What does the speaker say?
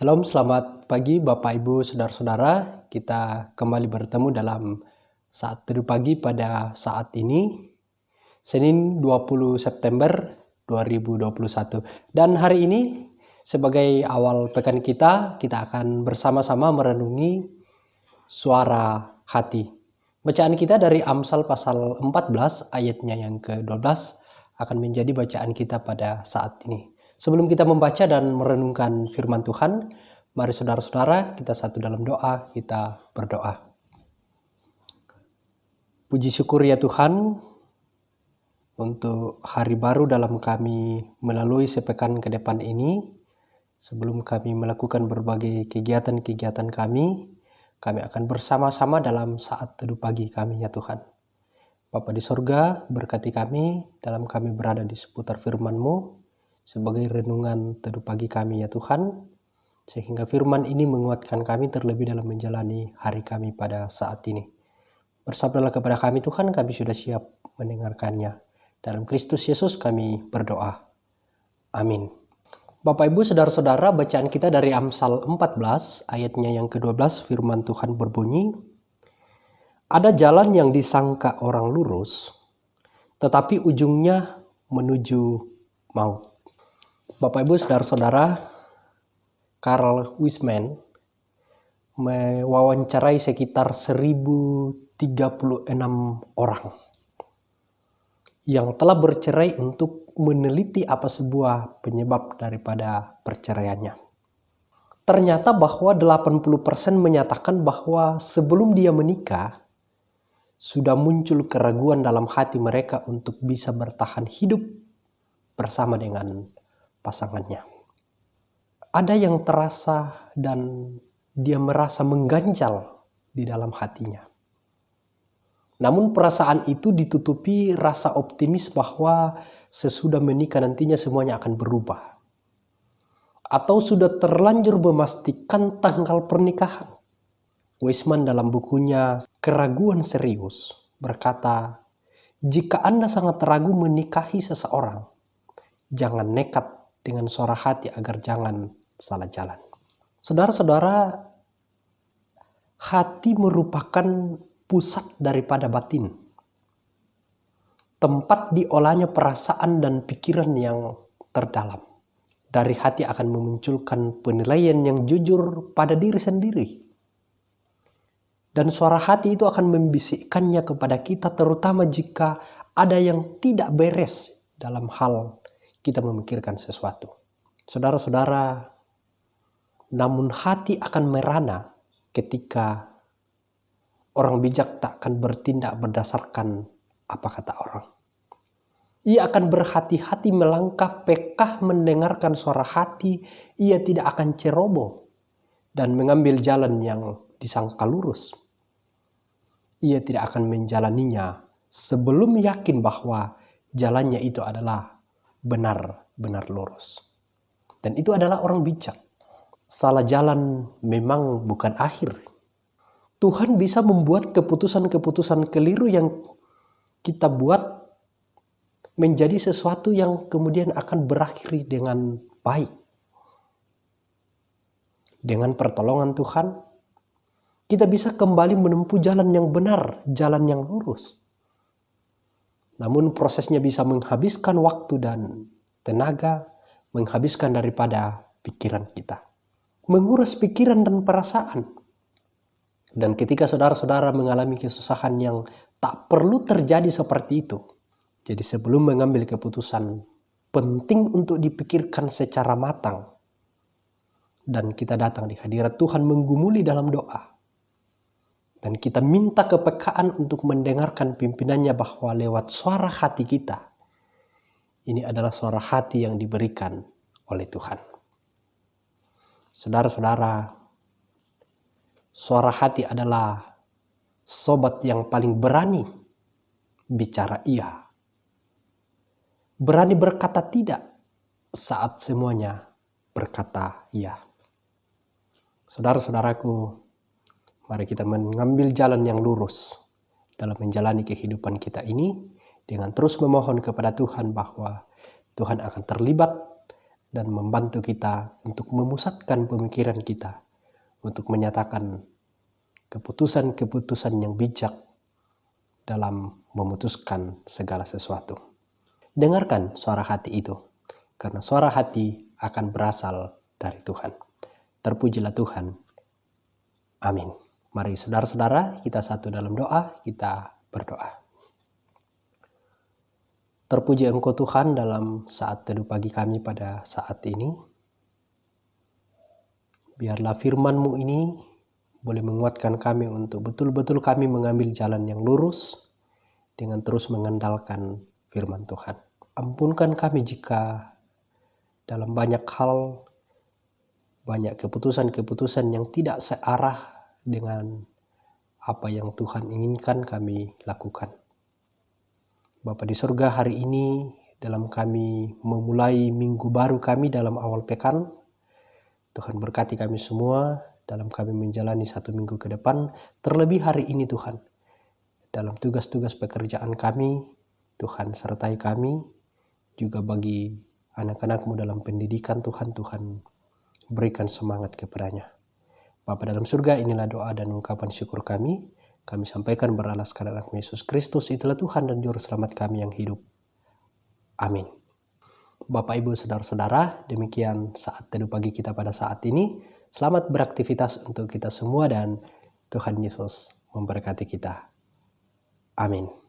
Shalom, selamat pagi Bapak Ibu Saudara-saudara. Kita kembali bertemu dalam saat teduh pagi pada saat ini, Senin 20 September 2021. Dan hari ini sebagai awal pekan kita akan bersama-sama merenungi suara hati. Bacaan kita dari Amsal pasal 14 ayatnya yang ke-12 akan menjadi bacaan kita pada saat ini. Sebelum kita membaca dan merenungkan firman Tuhan, mari saudara-saudara kita satu dalam doa, kita berdoa. Puji syukur ya Tuhan untuk hari baru dalam kami melalui sepekan ke depan ini. Sebelum kami melakukan berbagai kegiatan-kegiatan kami akan bersama-sama dalam saat teduh pagi kami ya Tuhan. Bapa di sorga, berkati kami dalam kami berada di seputar firman-Mu sebagai renungan teduh pagi kami ya Tuhan, sehingga firman ini menguatkan kami terlebih dalam menjalani hari kami pada saat ini. Bersabdalah kepada kami Tuhan, kami sudah siap mendengarkannya. Dalam Kristus Yesus kami berdoa. Amin. Bapak Ibu Saudara-saudara, bacaan kita dari Amsal 14 ayatnya yang ke-12, firman Tuhan berbunyi, ada jalan yang disangka orang lurus, tetapi ujungnya menuju maut. Bapak Ibu Saudara-saudara, Carl Wiseman mewawancarai sekitar 1036 orang yang telah bercerai untuk meneliti apa sebuah penyebab daripada perceraiannya. Ternyata bahwa 80% menyatakan bahwa sebelum dia menikah, sudah muncul keraguan dalam hati mereka untuk bisa bertahan hidup bersama dengan pasangannya. Ada yang terasa dan dia merasa mengganjal di dalam hatinya. Namun perasaan itu ditutupi rasa optimis bahwa sesudah menikah nantinya semuanya akan berubah. Atau sudah terlanjur memastikan tanggal pernikahan. Wiseman dalam bukunya Keraguan Serius berkata, jika Anda sangat ragu menikahi seseorang, jangan nekat dengan suara hati agar jangan salah jalan. Saudara-saudara, hati merupakan pusat daripada batin. Tempat diolahnya perasaan dan pikiran yang terdalam. Dari hati akan memunculkan penilaian yang jujur pada diri sendiri. Dan suara hati itu akan membisikkannya kepada kita, terutama jika ada yang tidak beres dalam hal kita memikirkan sesuatu. Saudara-saudara, namun hati akan merana ketika orang bijak tak akan bertindak berdasarkan apa kata orang. Ia akan berhati-hati melangkah pekah mendengarkan suara hati, ia tidak akan ceroboh dan mengambil jalan yang disangka lurus. Ia tidak akan menjalaninya sebelum yakin bahwa jalannya itu adalah benar-benar lurus. Dan itu adalah orang bijak. Salah jalan memang bukan akhir. Tuhan bisa membuat keputusan-keputusan keliru yang kita buat menjadi sesuatu yang kemudian akan berakhir dengan baik. Dengan pertolongan Tuhan, kita bisa kembali menempuh jalan yang benar, jalan yang lurus. Namun prosesnya bisa menghabiskan waktu dan tenaga, menghabiskan daripada pikiran kita. Menguras pikiran dan perasaan. Dan ketika saudara-saudara mengalami kesusahan yang tak perlu terjadi seperti itu. Jadi sebelum mengambil keputusan, penting untuk dipikirkan secara matang. Dan kita datang di hadirat Tuhan menggumuli dalam doa. Dan kita minta kepekaan untuk mendengarkan pimpinannya bahwa lewat suara hati kita, ini adalah suara hati yang diberikan oleh Tuhan. Saudara-saudara, suara hati adalah sobat yang paling berani bicara iya. Berani berkata tidak saat semuanya berkata iya. Saudara-saudaraku, mari kita mengambil jalan yang lurus dalam menjalani kehidupan kita ini dengan terus memohon kepada Tuhan bahwa Tuhan akan terlibat dan membantu kita untuk memusatkan pemikiran kita, untuk menyatakan keputusan-keputusan yang bijak dalam memutuskan segala sesuatu. Dengarkan suara hati itu, karena suara hati akan berasal dari Tuhan. Terpujilah Tuhan. Amin. Mari saudara-saudara, kita satu dalam doa, kita berdoa. Terpuji Engkau Tuhan dalam saat teduh pagi kami pada saat ini. Biarlah firman-Mu ini boleh menguatkan kami untuk betul-betul kami mengambil jalan yang lurus dengan terus mengandalkan firman Tuhan. Ampunkan kami jika dalam banyak hal, banyak keputusan-keputusan yang tidak searah dengan apa yang Tuhan inginkan kami lakukan. Bapa di surga, hari ini dalam kami memulai minggu baru kami dalam awal pekan, Tuhan berkati kami semua dalam kami menjalani satu minggu ke depan, terlebih hari ini Tuhan. Dalam tugas-tugas pekerjaan kami, Tuhan sertai kami, juga bagi anak-anak-Mu dalam pendidikan Tuhan berikan semangat kepadanya. Bapa dalam surga, inilah doa dan ungkapan syukur kami sampaikan beralaskan anak Yesus Kristus, itulah Tuhan dan Juru Selamat kami yang hidup. Amin. Bapak, Ibu, Saudara-saudara, demikian saat teduh pagi kita pada saat ini. Selamat beraktivitas untuk kita semua dan Tuhan Yesus memberkati kita. Amin.